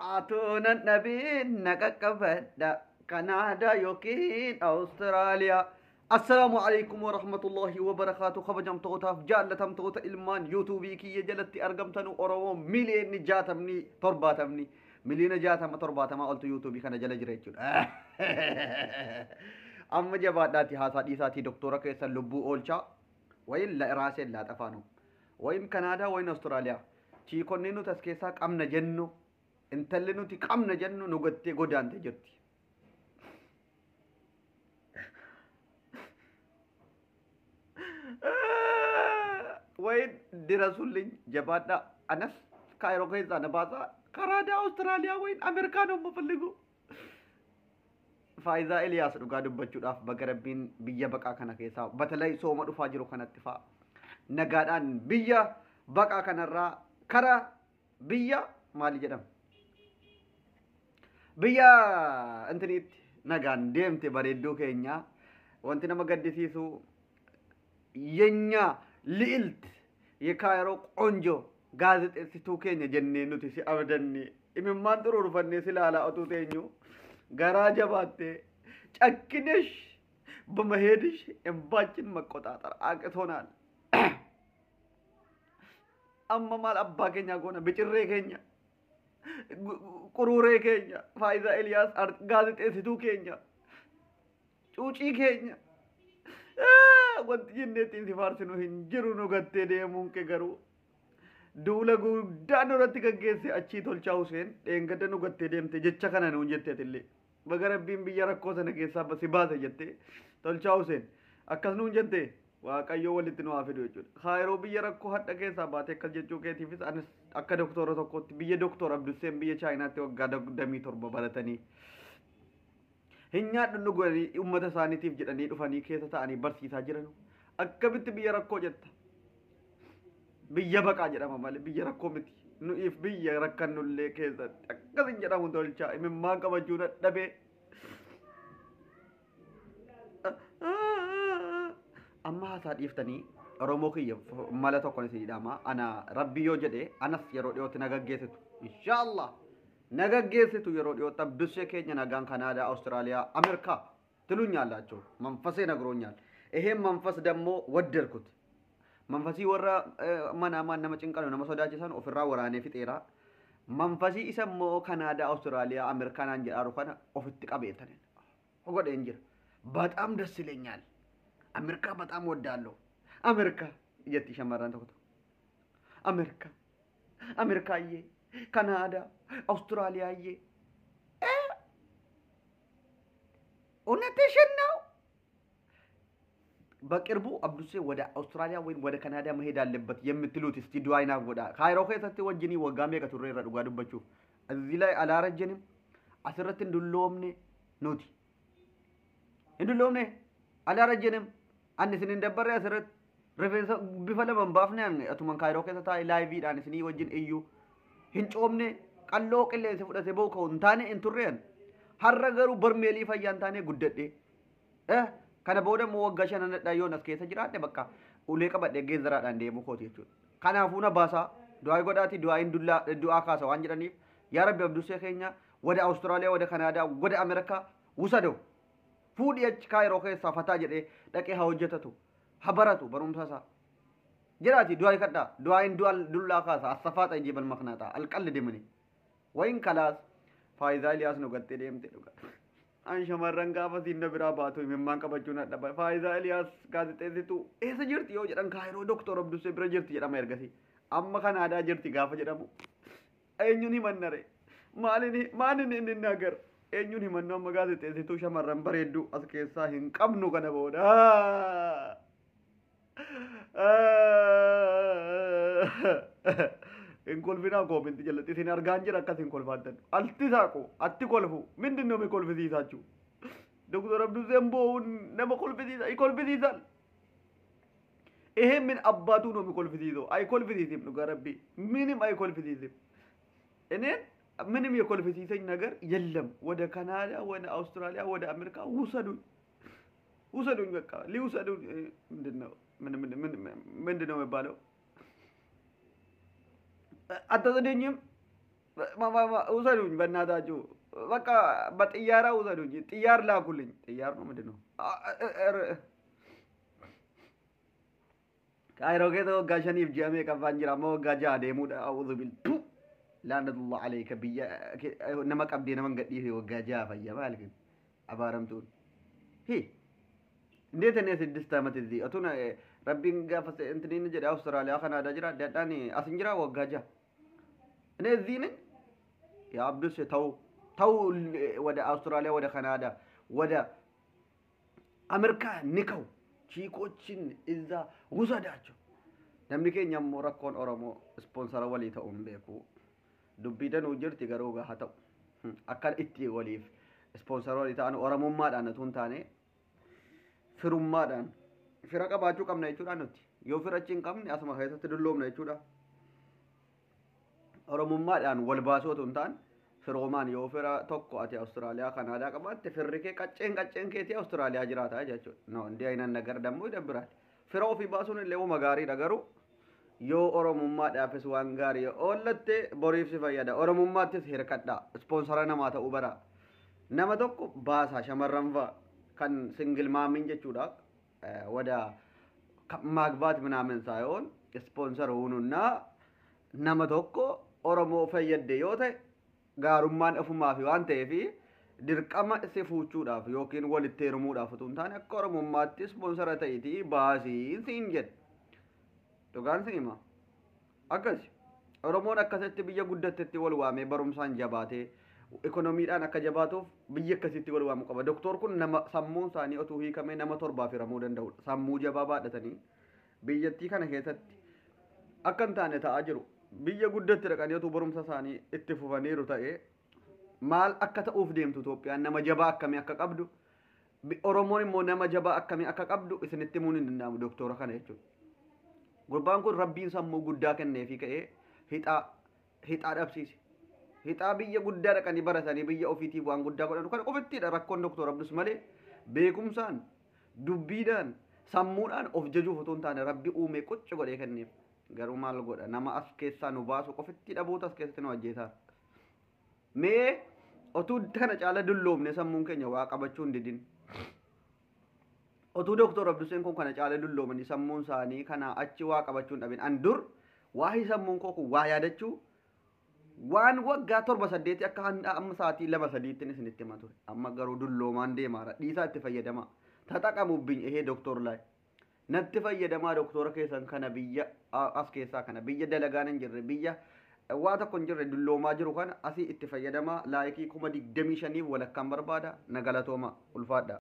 أتونا النبي نككفدا كندا يوكين أستراليا السلام عليكم ورحمة الله وبركاته خبجم توتا جالتم توتا إلمان يوتيوبي كي جلتي أرقمتنو أورو مليون جاتمني ترباتمني مليون جاتم ترباتما قلت يوتيوبي كان جل جريتشون أما جباداتي هاساتي ساتي دكتورة كيسا لبو أولشا وين لا راسل لا تفانو وين كندا وين أستراليا تي كونينو تسكيساك أمنا جنو انتلي نوتي قمنا جنو نغتي غدان تجرتي وين دراسولين جبادا أنس كايرو كيسا نباسا كندا أستراليا وين أمريكانو مفلقو فايزا إلياس رغا دبچوداف بغربين بيا بقا كنا كيسا بتلاي سوما دفاجرو كنا اتفا نغادان بيا بقا كنرا كرا بيا مالي جدم بيا انتنيت نغان ديمتي بريدو كينيا وانتنا مقدسيسو ينيا لئلت يكايرو قنجو غازت استو كينيا جنينو تسي أبدني إمن مانترو رفني سلالا أتو تينيو غراجة باتي چكنش بمهدش امباچن مقوطاطر آقتونال أما مال أبا كينيا قونا بچره كينيا قروري كينيا فايزا إلياس غازت استو كينيا چوچي كينيا وانت جنتين سفارسنو هنجرو نغتي ديمون كي غرو دولا غودانو رتي كگيسي اچي تولچاو سين دنگد نغتي ديمتي جچا كنا نو جتي تلي بغربين بيا ركو سن كيسا بسباس جتي تولچاو سين اكس نو جتي واقايو ولتنو افيدو جود خيرو بيا ركو حد كيسا باتي كل جچو كيتي فيس ان اكا دكتور توكو بيا دكتور عبد السيم بيا چاينا تو غدا دمي توربو بلتني هنيا دنغوري امته سانيتيف جدني دفاني كيسا تاني برسيسا جيرانو اكبت بيا ركو جتا بيا بقى جدما مال بيا ركو متي نو اف بيا ركنو لي كيسا اكسن جدما دولچا ام ما كبجونا دبه اما هاسا ديفتني روموكي مالتو كونسي داما انا ربي يو جدي انس يرو ديوت نغاغيتو ان شاء الله نغاغيتو يرو ديوت تبدسه كينيا نغان كندا استراليا امريكا تلونيالاچو منفسي نغرونيال ይሄም መንፈስ ደግሞ ወደርኩት መንፈሲ ወራ ማናማ ነመጭንቀሉ ነመሶዳጅሳን ኦፍራ ወራኔ ፊጤራ መንፈሲ ኢሰሞ ካናዳ አውስትራሊያ አሜሪካን አንጀራሩ ካና ኦፍት ቀበይተን ወገደ እንጀር በጣም ደስ ይለኛል አሜሪካ በጣም ወዳለሁ አሜሪካ የት ይሸመራን ተቆጣ አሜሪካ አሜሪካዬ ካናዳ አውስትራሊያዬ እውነትሽን ነው በቅርቡ አብዱሴ ወደ አውስትራሊያ ወይ ወደ ካናዳ መሄድ አለበት የምትሉት እስቲ ዱአይና ወዳ ካይሮ ከሰተ ወጅኒ ወጋሜ ከቱሬ ረዱጋ ዱበቹ እዚህ ላይ አላረጀንም አስረት እንዱሎምኔ ኖቲ እንዱሎምኔ አላረጀንም አንስን እንደበረ አስረት ሬፈረንስ ቢፈለ መንባፍነ አቱመን ካይሮ ከሰታ ላይቭ ዳንስኒ ወጅን እዩ ህንጮምኔ ቀሎ ቅሌ ሲፈደሰ ቦኮ እንታኔ እንቱሬን ሐረገሩ በርሜሊ ፈያንታኔ ጉደዴ kana booda mo waggashan nadhayo nas keessa jiraate bakka ulee qabadhe geezaraadhaan deemu kooti jechuudha kanaafuu na baasa du'aa godhaati du'aayin du'aa kaasa waan jedhaniif yaa rabbi abdusee keenya wada awustiraaliyaa wada kanaadaa wada ameerikaa wusado fuudhi achi kaayiroo keessaa fataa jedhee dhaqee haa hojjetatu haa baratu barumsasaa jedhaati du'aa kadhaa du'aayin dullaa kaasa assafaata injibal maknaataa alqalli demani wayin kalaas faayidaa Iliyaas nu gattee deemte dhugaa an shamarran gaafa sinna biraa baatu himimmaan qabachuun adda faayidaa Iliyaas gaazexeessitu eessa jirti yoo jedhan kaayiroo doktor Abdusee bira jirti jedhama ergasi amma kanaadaa jirti gaafa jedhamu eenyuun himannare maalin inni nagar eenyuun himannu amma gaazexeessitu shamarran bareedduu as keessaa hin qabnu kana booda inkolfina kominti jalatti sin argaan jira akkas inkolfaatan alti saaqo atti kolfu mindinno mi kolfisiisachu doktor Abduseen boon nama kolfisiisa ikolfisiisan ይሄ ምን አባቱ ነው የሚኮልፍሲይዘው አይኮልፍሲይዝም ነው ጋረቢ ምንም አይኮልፍሲይዝም እኔን ምንም የኮልፍሲይዘኝ ነገር የለም ወደ ካናዳ ወደ አውስትራሊያ ወደ አሜሪካ ውሰዱኝ በቃ ሊውሰዱኝ ምንድነው የሚባለው አታዘደኝም ውሰዱኝ በእናታችሁ በቃ በጥያራ ውሰዱኝ። ጥያር ላኩልኝ። ጥያር ነው ምንድን ነው? ካይሮ ጌታ ወጋ ሸኒፍ ጀሜ ቀፋን ጅራ ማ ወጋ ጃ ደሙዳ አውዙ ቢል ላነቱላህ አለይከ ብያ ነማ ቀብዴ ነመን ገዲህ ወጋ ጃ ፈየ ማልክ አባረምቱን ሂ እንዴት እኔ 6 ዓመት እዚህ አቱና ረቢን ጋፈ እንትኒን ጀዳ አውስትራሊያ ካናዳ ጅራ ዳዳኒ አስንጅራ ወጋ ጃ እኔ እዚህ ነኝ። የአብዱስ ተው ወደ አውስትራሊያ ወደ ካናዳ ወደ አሜሪካ ንከው ቺኮችን እዛ ውሰዳቸው። namni keenya immoo rakkoon Oromoo ispoonsara walii ta'uun beeku dubbiidhaan hojjetti garuu haa ta'u akka itti waliif ispoonsara walii ta'an Oromummaadhaan utuu hin taane firummaadhaan fira qabaachuu qabna jechuudha nuti. Yoo fira achi hin qabne asuma keessatti dulloomna jechuudha. Oromummaadhaan wal baasuu utuu hin taane firoomaan yoo fira tokko ati Awustiraaliyaa Kanaadaa qabaatte firri kee qacceen keetii Awustiraaliyaa jiraataa jechuudha. No indii aynan nagar dammoo idabbiraati. Fira ofii baasuun illee uma gaariidha garuu yoo Oromummaadhaafis waan gaarii oollatte boriif si fayyada. Oromummaattis hirkadhaa ispoonsara namaa ta'uu bara. Nama tokko baasaa shamarran fa'a kan singil maamiin jechuudha. Wada maagbaat minaamin saayoon ispoonsara hununnaa nama tokko Oromoo fayyadde yoo ta'e gaarummaan ofumaa fi waan ta'eef dirqama si fuuchuudhaaf yookiin walitti hirmuudhaaf utuu hin taane akka Oromummaatti ispoonsara ta'iitii baasii siin jedhe. Dhugaan siin hima. Akkasi Oromoon akkasitti biyya guddattetti wal waamee barumsaan jabaatee ekonomiidhaan akka jabaatuuf biyya akkasitti wal waamuu qaba. Doktor kun nama sammuun isaanii otuu hiikamee nama 7 hiramuu danda'udha. Sammuu jabaa baadhatanii biyyattii kana keessatti akka hin taane ta'aa jiru. Biyya guddatti dhaqanii otuu barumsa isaanii itti fufaniiru ta'ee maal akka ta'uuf deemtu Itoophiyaan nama jabaa akkamii akka qabdu Oromoon immoo nama jabaa akkamii akka qabdu isinitti himuun hin danda'amu doktora kana jechuudha. Gurbaan kun rabbiin sammuu guddaa kenneefii ka'ee hixaa dhabsiise. Hixaa biyya guddaa dhaqanii baratanii biyya ofiitiif waan guddaa godhanu kana qofattiidha rakkoon doktor Abdus malee beekumsaan dubbiidhaan sammuudhaan of jajuuf otoo hin taane rabbi uumee qucci godhee kenneef. Garuu maal godha nama as keessaa nu baasu qofitti dhabuutu as keessatti nu ajjeesaa. Mee otuu kana caala dulloomne sammuun keenya waa qabachuu hin didin. Otuu doktor Abduseen kun kana caala dulloomanii sammuun isaanii kana achi waa qabachuu hin dhabin. An dur waa'ee sammuun koo kun waa yaadachuu waan waggaa 7-8 akka amma sa'aatii 2-3 isinitti hima ture. Amma garuu dulloomaan deemaara. Dhiisaa itti fayyadama. Taxaqamuubbiin ehee doktor laay. Natti fayyadamaa doktora keessan kana biyya as keessaa kana biyya dalagaan hin jirre biyya waa tokko hin jirre dulloomaa jiru kana asii itti fayyadamaa laayikii 25,000 walakkaan barbaada na galatooma ulfaadha.